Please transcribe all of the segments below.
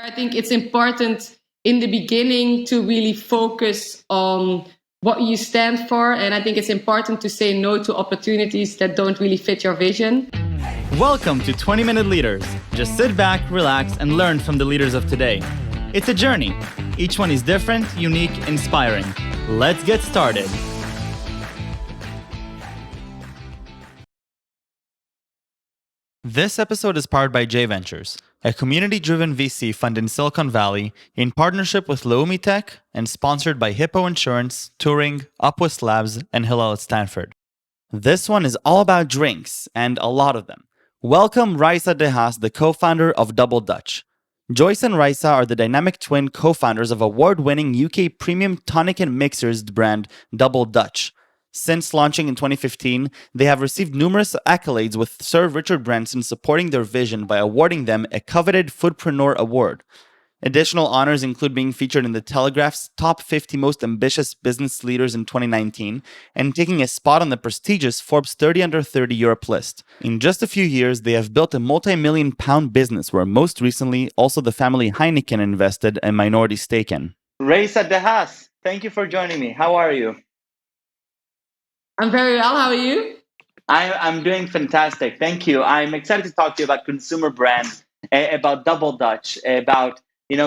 I think it's important in the beginning to really focus on what you stand for. And I think it's important to say no to opportunities that don't really fit your vision. Welcome to 20-Minute Leaders. Just sit back, relax, and learn from the leaders of today. It's a journey. Each one is different, unique, inspiring. Let's get started. This episode is powered by J Ventures, a community-driven VC fund in Silicon Valley in partnership with Leumi Tech and sponsored by Hippo Insurance, Turing, Upwest Labs, and Hillel at Stanford. This one is all about drinks, and a lot of them. Welcome Raisa de Haas, the co-founder of Double Dutch. Joyce and Raissa are the dynamic twin co-founders of award-winning UK premium tonic and mixers brand Double Dutch. Since launching in 2015, they have received numerous accolades, with Sir Richard Branson supporting their vision by awarding them a coveted Foodpreneur Award. Additional honors include being featured in the Telegraph's Top 50 Most Ambitious Business Leaders in 2019 and taking a spot on the prestigious Forbes 30 Under 30 Europe list. In just a few years, they have built a multi-million-pound business where most recently also the family Heineken invested a minority stake in. Raisa de Haas, thank you for joining me. How are you? I'm very well. How are you? I'm doing fantastic. Thank you. I'm excited to talk to you about consumer brands, about Double Dutch, about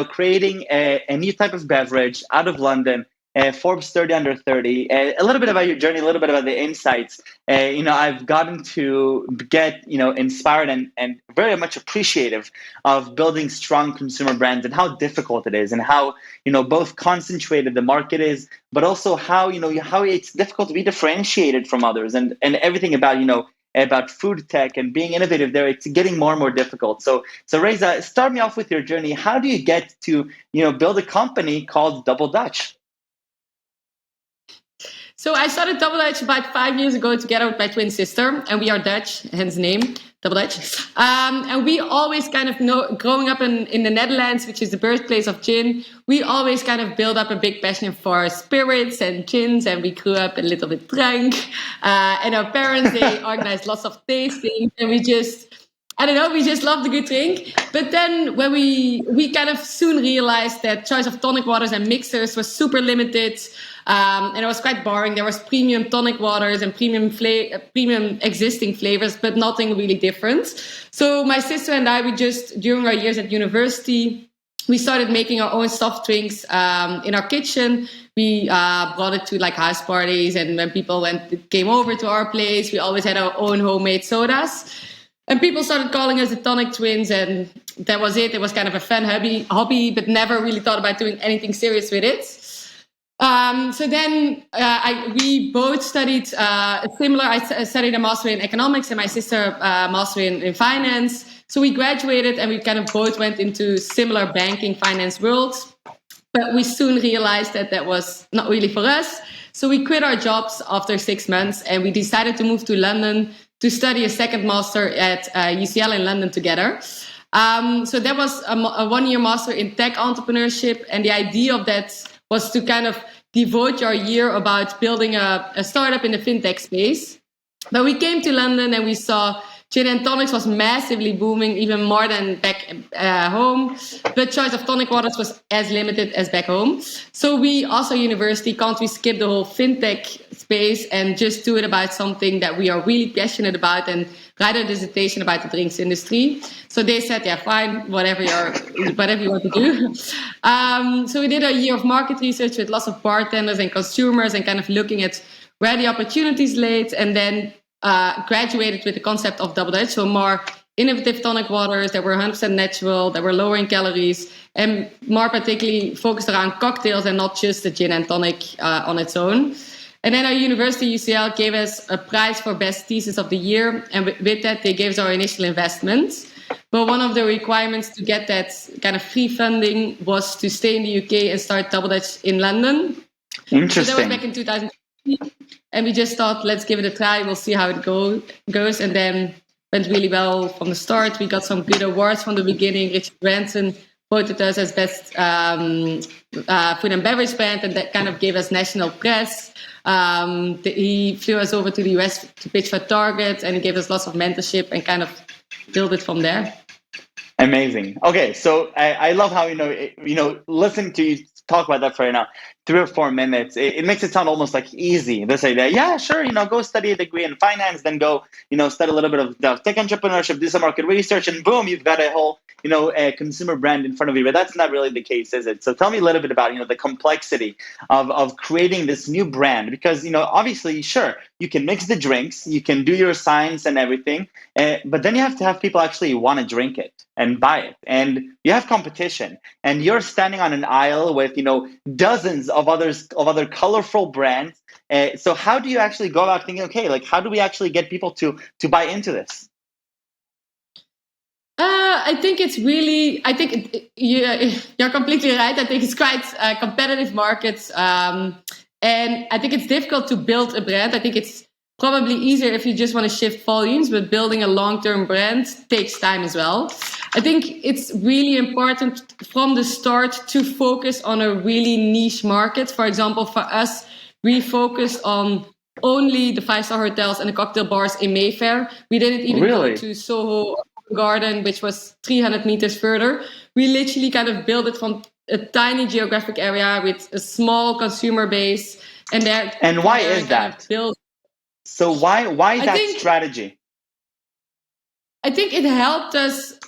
creating a new type of beverage out of London, Forbes 30 Under 30, a little bit about your journey, a little bit about the insights. I've gotten to get, inspired and very much appreciative of building strong consumer brands and how difficult it is and how, both concentrated the market is, but also how it's difficult to be differentiated from others and everything about food tech and being innovative there. It's getting more and more difficult. So Raisa, start me off with your journey. How do you get to, build a company called Double Dutch? So I started Double Dutch about 5 years ago together with my twin sister, and we are Dutch, hence the name, Double Dutch. And we always kind of growing up in the Netherlands, which is the birthplace of gin, we always kind of built up a big passion for spirits and gins, and we grew up a little bit drunk. And our parents, they organized lots of tastings, and we just loved a good drink. But then when we kind of soon realized that choice of tonic waters and mixers was super limited, and it was quite boring. There was premium tonic waters and premium existing flavors, but nothing really different. So my sister and I, during our years at university, we started making our own soft drinks in our kitchen. We brought it to like house parties, and when people came over to our place, we always had our own homemade sodas. And people started calling us the Tonic Twins, and that was it. It was kind of a fun hobby, but never really thought about doing anything serious with it. So then we both studied similar. I studied a master in economics, and my sister a master in finance. So we graduated, and we kind of both went into similar banking finance worlds. But we soon realized that was not really for us. So we quit our jobs after 6 months, and we decided to move to London to study a second master at UCL in London together. So that was a 1-year master in tech entrepreneurship. And the idea of that was to kind of devote your year about building a startup in the fintech space. But we came to London and we saw gin and tonics was massively booming, even more than back home. But choice of tonic waters was as limited as back home. So we also university, can't we skip the whole fintech space and just do it about something that we are really passionate about and write a dissertation about the drinks industry? So they said, yeah, fine, whatever you want to do. So we did a year of market research with lots of bartenders and consumers and kind of looking at where the opportunities laid, and then graduated with the concept of Double Dutch, so more innovative tonic waters that were 100% natural, that were lower in calories, and more particularly focused around cocktails and not just the gin and tonic on its own. And then our university, UCL, gave us a prize for best thesis of the year, and with that they gave us our initial investment. But one of the requirements to get that kind of free funding was to stay in the UK and start Double Dutch in London. Interesting. So that was back in 2015. And we just thought, let's give it a try. We'll see how it goes. And then went really well from the start. We got some good awards from the beginning. Richard Branson voted us as best food and beverage brand, and that kind of gave us national press. He flew us over to the US to pitch for Target, and he gave us lots of mentorship and kind of build it from there. Amazing. Okay, so I love how listening to you talk about that for now 3 or 4 minutes. It makes it sound almost like easy. This idea, yeah, sure, go study a degree in finance, then go study a little bit of tech entrepreneurship, do some market research, and boom, you've got a whole a consumer brand in front of you. But that's not really the case, is it? So tell me a little bit about the complexity of creating this new brand, because obviously, sure, you can mix the drinks, you can do your science and everything, but then you have to have people actually want to drink it and buy it, and you have competition, and you're standing on an aisle with dozens of other colorful brands. So how do you actually go about thinking, okay, like how do we actually get people to buy into this? I think it's really. I think you're completely right. I think it's quite a competitive market, and I think it's difficult to build a brand. I think it's probably easier if you just want to shift volumes, but building a long-term brand takes time as well. I think it's really important from the start to focus on a really niche market. For example, for us, we focused on only the 5-star hotels and the cocktail bars in Mayfair. We didn't even go to Soho Garden, which was 300 meters further. We literally kind of built it from a tiny geographic area with a small consumer base. And why is that? So why that strategy? I think it helped us.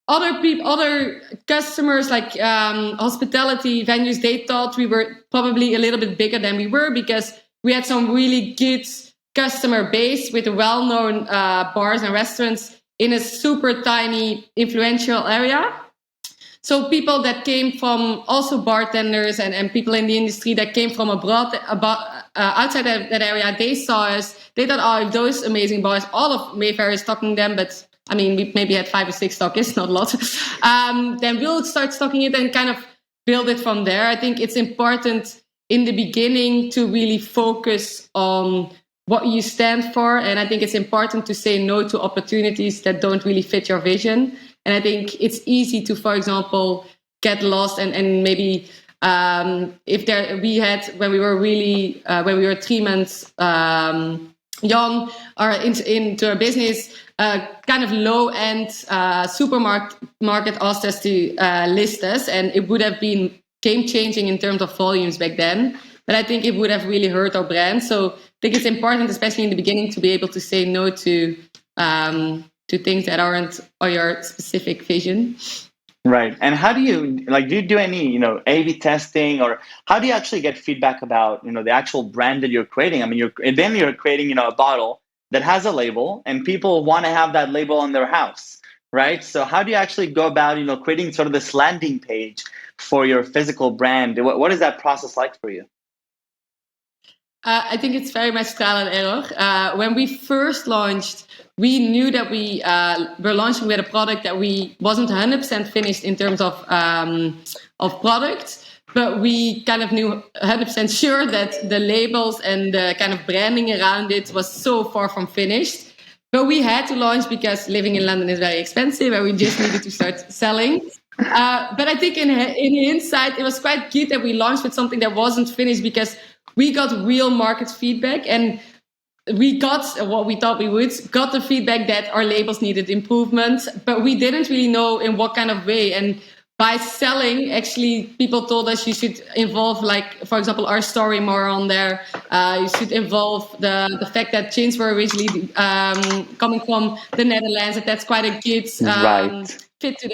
Other customers, like hospitality venues, they thought we were probably a little bit bigger than we were because we had some really good customer base with well-known bars and restaurants in a super tiny, influential area. So people that came from, also bartenders and people in the industry that came from abroad, outside that area, they saw us. They thought, oh, those amazing bars, all of Mayfair is stocking them, but I mean, we maybe had 5 or 6 stockists, not a lot. Then we'll start stocking it and kind of build it from there. I think it's important in the beginning to really focus on what you stand for. And I think it's important to say no to opportunities that don't really fit your vision. And I think it's easy to, for example, get lost and maybe when we were 3 months young or into our business, kind of low-end supermarket asked us to list us, and it would have been game-changing in terms of volumes back then. But I think it would have really hurt our brand. So I think it's important, especially in the beginning, to be able to say no to things that aren't your specific vision. Right. And how do you do any, A/B testing, or how do you actually get feedback about, the actual brand that you're creating? I mean, you're creating, a bottle that has a label, and people want to have that label on their house, right? So how do you actually go about, creating sort of this landing page for your physical brand? What is that process like for you? I think it's very much trial and error. When we first launched, we knew that we were launching with a product that we wasn't 100% finished in terms of product, but we kind of knew 100% sure that the labels and the kind of branding around it was so far from finished. But we had to launch because living in London is very expensive, and we just needed to start selling. But I think in hindsight, it was quite good that we launched with something that wasn't finished, because we got real market feedback, and we got what we thought we would, got the feedback that our labels needed improvement, but we didn't really know in what kind of way. And by selling, actually, people told us you should involve, like, for example, our story more on there. You should involve the fact that gins were originally coming from the Netherlands, and that's quite a good fit to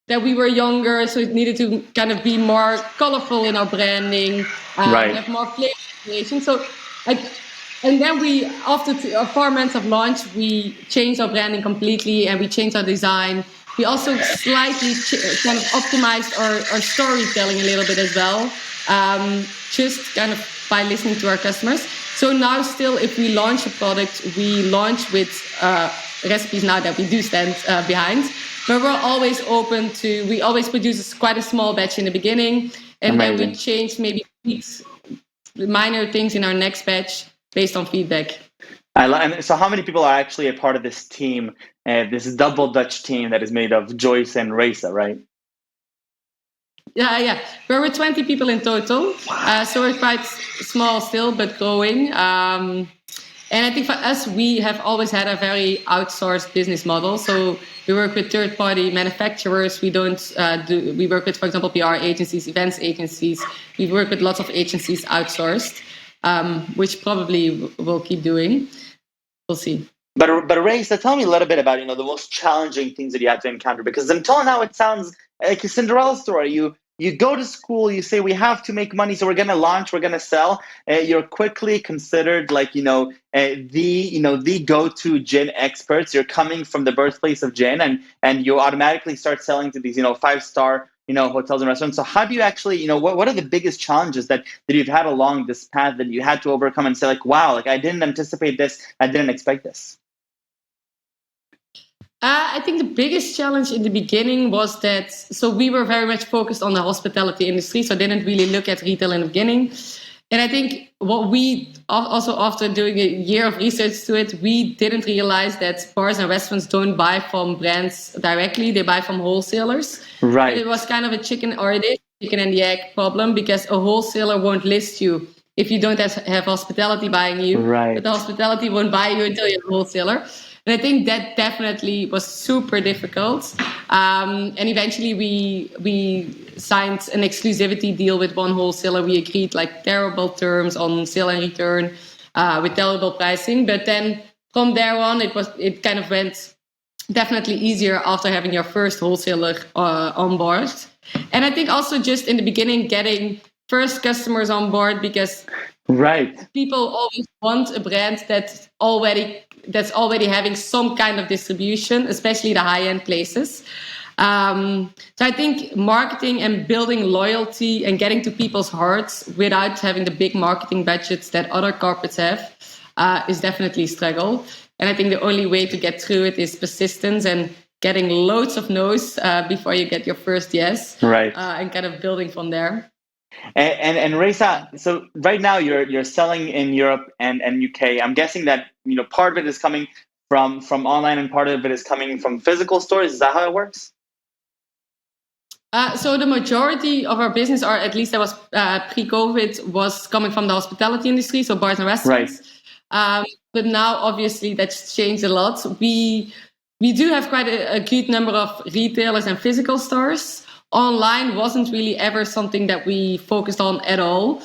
that we were younger, so it needed to kind of be more colorful in our branding, have more flavor variation. So, and then we, after 4 months of launch, we changed our branding completely, and we changed our design. We also slightly kind of optimized our storytelling a little bit as well, just kind of by listening to our customers. So now still, if we launch a product, we launch with recipes now that we do stand behind. But we're always open to, we always produce quite a small batch in the beginning, and then we change maybe minor things in our next batch based on feedback. And so how many people are actually a part of this team, this double Dutch team that is made of Joyce and Raissa, right? Yeah. We're 20 people in total. So we're quite small still, but growing. And I think for us, we have always had a very outsourced business model. So we work with third-party manufacturers. We we work with, for example, PR agencies, events agencies. We work with lots of agencies outsourced, which probably we'll keep doing. We'll see. But Raisa, tell me a little bit about the most challenging things that you had to encounter, because until now it sounds like a Cinderella story. You go to school, you say we have to make money, so we're going to launch, we're going to sell. You're quickly considered like the go-to gin experts. You're coming from the birthplace of gin, and you automatically start selling to these 5-star hotels and restaurants. So how do you actually what are the biggest challenges that you've had along this path that you had to overcome and say like, wow, like I didn't anticipate this, I didn't expect this? I think the biggest challenge in the beginning was that, so we were very much focused on the hospitality industry, so didn't really look at retail in the beginning. And I think what we also, after doing a year of research to it, we didn't realize that bars and restaurants don't buy from brands directly, they buy from wholesalers. Right. And it was kind of a chicken and the egg problem, because a wholesaler won't list you if you don't have hospitality buying you. Right. But the hospitality won't buy you until you're a wholesaler. And I think that definitely was super difficult. And eventually we signed an exclusivity deal with one wholesaler. We agreed like terrible terms on sale and return with terrible pricing. But then from there on, it kind of went definitely easier after having your first wholesaler on board. And I think also just in the beginning, getting first customers on board, because people always want a brand that's already having some kind of distribution, especially the high-end places. So I think marketing and building loyalty and getting to people's hearts without having the big marketing budgets that other corporates have is definitely a struggle. And I think the only way to get through it is persistence and getting loads of no's before you get your first yes, and kind of building from there. And Raisa, so right now you're selling in Europe and UK. I'm guessing that part of it is coming from online and part of it is coming from physical stores. Is that how it works? So the majority of our business, or at least that was pre-COVID, was coming from the hospitality industry, so bars and restaurants. But now, obviously, that's changed a lot. We do have quite a good number of retailers and physical stores. Online wasn't really ever something that we focused on at all,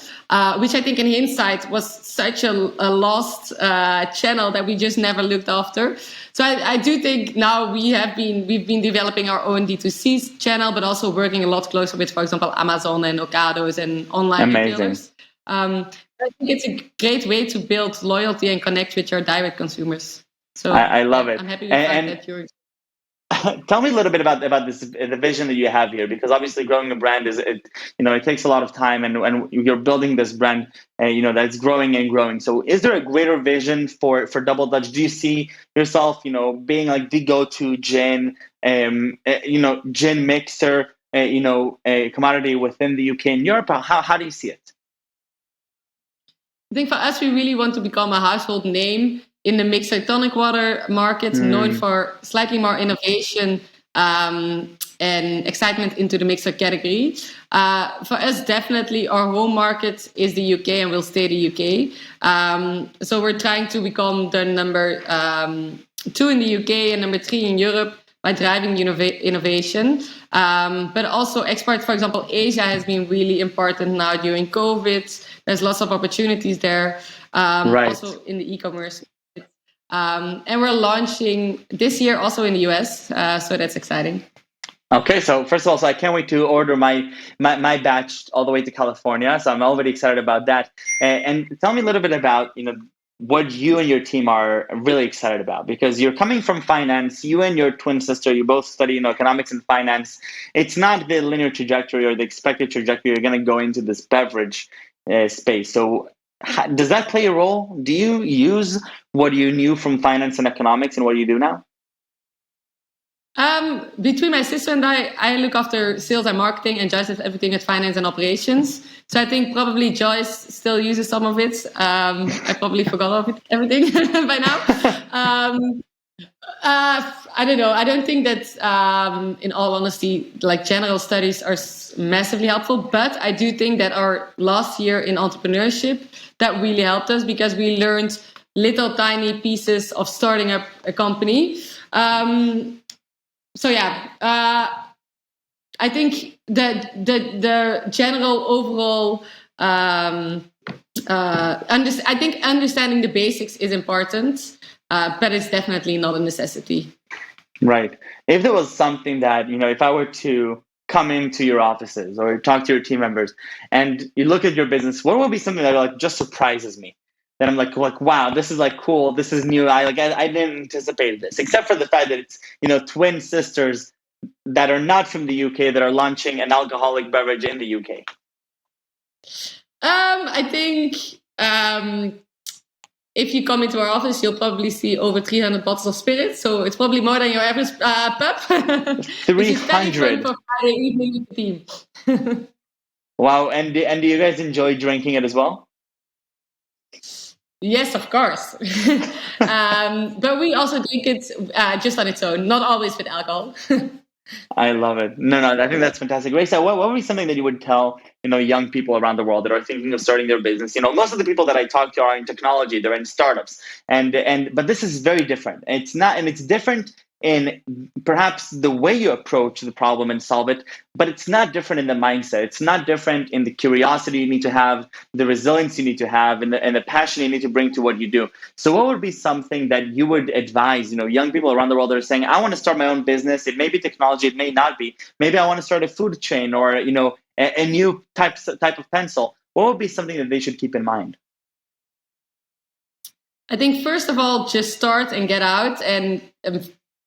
which I think in hindsight was such a lost channel that we just never looked after. So I do think now we've been developing our own D2C channel, but also working a lot closer with, for example, Amazon and Ocados and online retailers. I think it's a great way to build loyalty and connect with your direct consumers. So I love it. I'm happy with that you're. Tell me a little bit about this, the vision that you have here, because obviously growing a brand it takes a lot of time, and you're building this brand, that's growing and growing. So is there a greater vision for Double Dutch? Do you see yourself, being like the go-to gin, gin mixer, a commodity within the UK and Europe? How do you see it? I think for us, we really want to become a household name in the mixer tonic water market, known for slightly more innovation and excitement into the mixer category. For us, definitely our home market is the UK and will stay the UK. So we're trying to become the number 2 in the UK and number 3 in Europe by driving innovation. But also export, for example, Asia has been really important now during COVID. There's lots of opportunities there. Also in the e-commerce. And we're launching this year also in the US, so that's exciting. Okay, so first of all, I can't wait to order my batch all the way to California. So I'm already excited about that. And tell me a little bit about what you and your team are really excited about, because you're coming from finance. You and your twin sister, you both study economics and finance. It's not the linear trajectory or the expected trajectory. You're going to go into this beverage space. So does that play a role? Do you use what you knew from finance and economics and what you do now? Between my sister and I look after sales and marketing, and Joyce does everything with finance and operations. So I think probably Joyce still uses some of it. I probably forgot everything by now. I don't know. I don't think that, in all honesty, like general studies are massively helpful. But I do think that our last year in entrepreneurship, that really helped us, because we learned little tiny pieces of starting up a company. I think the general overall, I think understanding the basics is important, but it's definitely not a necessity. Right. If there was something that, if I were to come into your offices or talk to your team members and you look at your business, what would be something that like just surprises me? That I'm like, wow, this is like cool. This is new. I didn't anticipate this, except for the fact that it's, twin sisters that are not from the UK that are launching an alcoholic beverage in the UK. I think if you come into our office, you'll probably see over 300 bottles of spirits. So it's probably more than your average pub. 300 for Friday evening with the team. Wow. And do you guys enjoy drinking it as well? Yes, of course. But we also drink it just on its own, not always with alcohol. I love it. No, I think that's fantastic. Raisa, what would be something that you would tell, young people around the world that are thinking of starting their business? Most of the people that I talk to are in technology, they're in startups. But this is very different. It's not, and it's different in perhaps the way you approach the problem and solve it, but it's not different in the mindset. It's not different in the curiosity you need to have, the resilience you need to have, and the passion you need to bring to what you do. So what would be something that you would advise, young people around the world that are saying, I want to start my own business. It may be technology, it may not be. Maybe I want to start a food chain or, a new type of pencil. What would be something that they should keep in mind? I think first of all, just start and get out and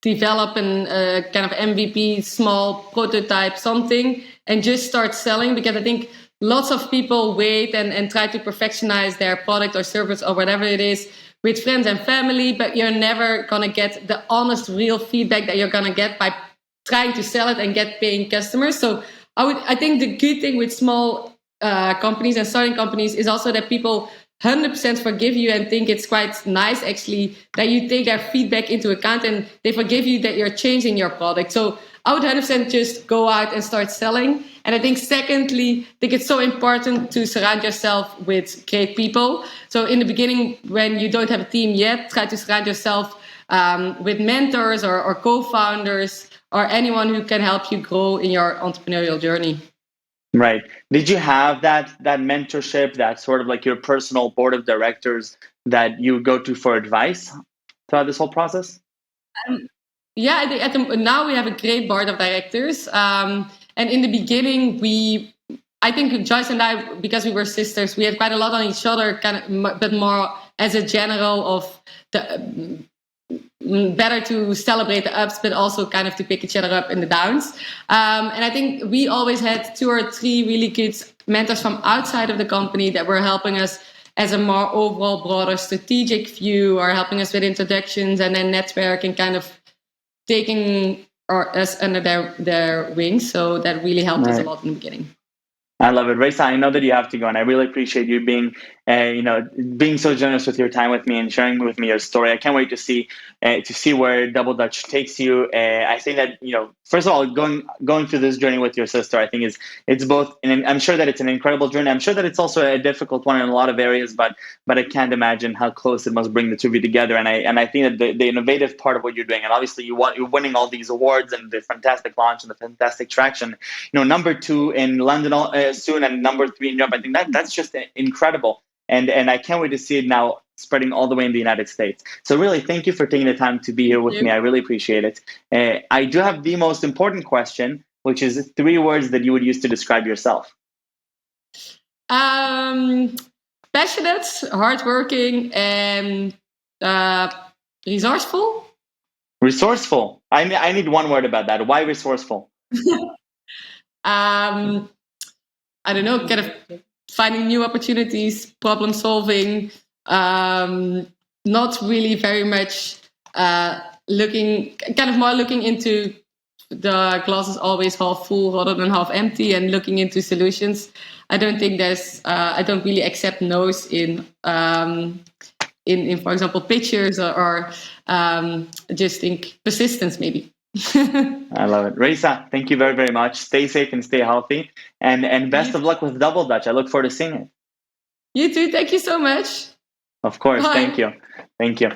develop a kind of MVP, small prototype, something, and just start selling. Because I think lots of people wait and try to perfectionize their product or service or whatever it is with friends and family, but you're never going to get the honest, real feedback that you're going to get by trying to sell it and get paying customers. So I think the good thing with small companies and starting companies is also that people 100% forgive you and think it's quite nice actually that you take their feedback into account and they forgive you that you're changing your product. So I would 100% just go out and start selling. And I think secondly, I think it's so important to surround yourself with great people. So in the beginning, when you don't have a team yet, try to surround yourself with mentors or co-founders or anyone who can help you grow in your entrepreneurial journey. Right. Did you have that mentorship, that sort of like your personal board of directors that you go to for advice throughout this whole process? Yeah, I think now we have a great board of directors. And in the beginning, I think Joyce and I, because we were sisters, we had quite a lot on each other, but more as a general of the better to celebrate the ups, but also kind of to pick each other up in the downs. And I think we always had 2 or 3 really good mentors from outside of the company that were helping us as a more overall broader strategic view, or helping us with introductions and then network and kind of taking us under their wings. So that really helped us a lot in the beginning. I love it. Raisa, I know that you have to go, and I really appreciate you being so generous with your time with me and sharing with me your story. I can't wait to see where Double Dutch takes you. I think that, first of all, going through this journey with your sister, I think it's both, and I'm sure that it's an incredible journey. I'm sure that it's also a difficult one in a lot of areas, but I can't imagine how close it must bring the two of you together. And I think that the innovative part of what you're doing, and obviously you're winning all these awards and the fantastic launch and the fantastic traction. Number 2 in London soon and number 3 in Europe. I think that's just incredible. And I can't wait to see it now spreading all the way in the United States. So really, thank you for taking the time to be here with me. I really appreciate it. I do have the most important question, which is 3 words that you would use to describe yourself. Passionate, hardworking, and resourceful. Resourceful. I need 1 word about that. Why resourceful? I don't know, kind of finding new opportunities, problem solving, not really very much looking into the glass is always half full rather than half empty, and looking into solutions. I don't think I don't really accept no's in for example, pictures or just think persistence maybe. I love it. Raisa, thank you very, very much. Stay safe and stay healthy. And best of luck with Double Dutch. I look forward to seeing it. You too. Thank you so much. Of course. Bye. Thank you. Thank you.